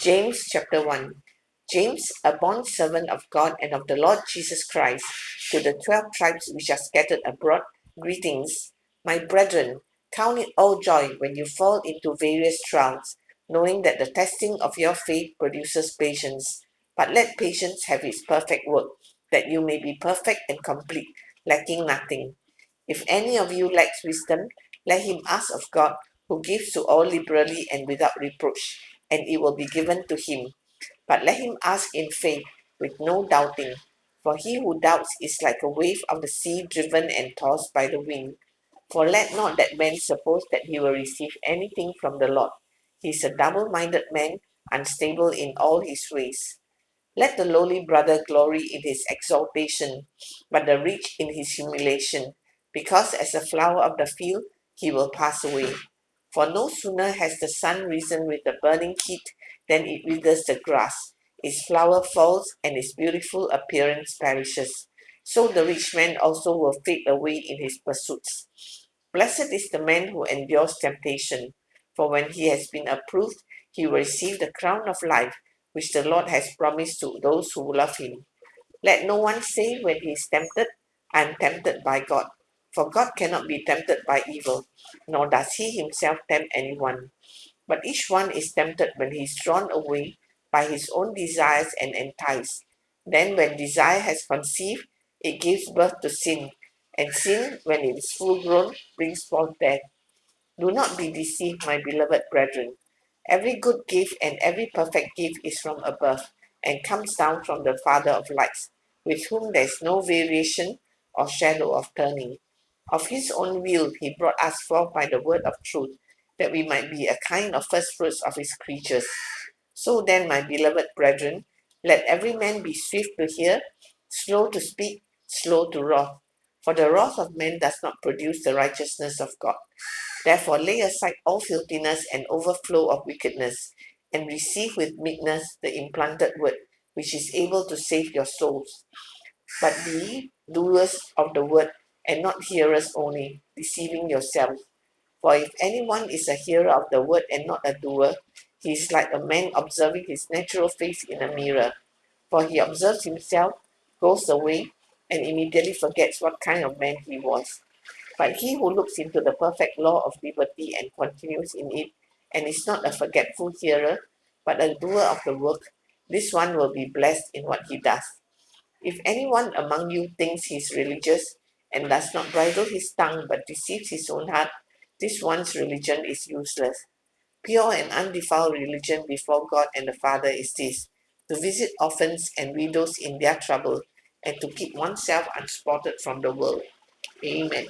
James chapter 1. James, a bondservant of God and of the Lord Jesus Christ, to the 12 tribes which are scattered abroad, greetings. My brethren, count it all joy when you fall into various trials, knowing that the testing of your faith produces patience. But let patience have its perfect work, that you may be perfect and complete, lacking nothing. If any of you lacks wisdom, let him ask of God, who gives to all liberally and without reproach, and it will be given to him. But let him ask in faith, with no doubting. For he who doubts is like a wave of the sea driven and tossed by the wind. For let not that man suppose that he will receive anything from the Lord. He is a double-minded man, unstable in all his ways. Let the lowly brother glory in his exaltation, but the rich in his humiliation, because as a flower of the field he will pass away. For no sooner has the sun risen with the burning heat than it withers the grass, its flower falls, and its beautiful appearance perishes. So the rich man also will fade away in his pursuits. Blessed is the man who endures temptation, for when he has been approved, he will receive the crown of life which the Lord has promised to those who love him. Let no one say when he is tempted, I am tempted by God. For God cannot be tempted by evil, nor does he himself tempt anyone. But each one is tempted when he is drawn away by his own desires and enticed. Then when desire has conceived, it gives birth to sin. And sin, when it is full grown, brings forth death. Do not be deceived, my beloved brethren. Every good gift and every perfect gift is from above, and comes down from the Father of lights, with whom there is no variation or shadow of turning. Of his own will he brought us forth by the word of truth, that we might be a kind of firstfruits of his creatures. So then, my beloved brethren, let every man be swift to hear, slow to speak, slow to wrath. For the wrath of man does not produce the righteousness of God. Therefore lay aside all filthiness and overflow of wickedness, and receive with meekness the implanted word, which is able to save your souls. But be doers of the word, and not hearers only, deceiving yourselves. For if anyone is a hearer of the word and not a doer, he is like a man observing his natural face in a mirror. For he observes himself, goes away, and immediately forgets what kind of man he was. But he who looks into the perfect law of liberty and continues in it, and is not a forgetful hearer, but a doer of the work, this one will be blessed in what he does. If anyone among you thinks he is religious, and does not bridle his tongue, but deceives his own heart, this one's religion is useless. Pure and undefiled religion before God and the Father is this: to visit orphans and widows in their trouble, and to keep oneself unspotted from the world. Amen.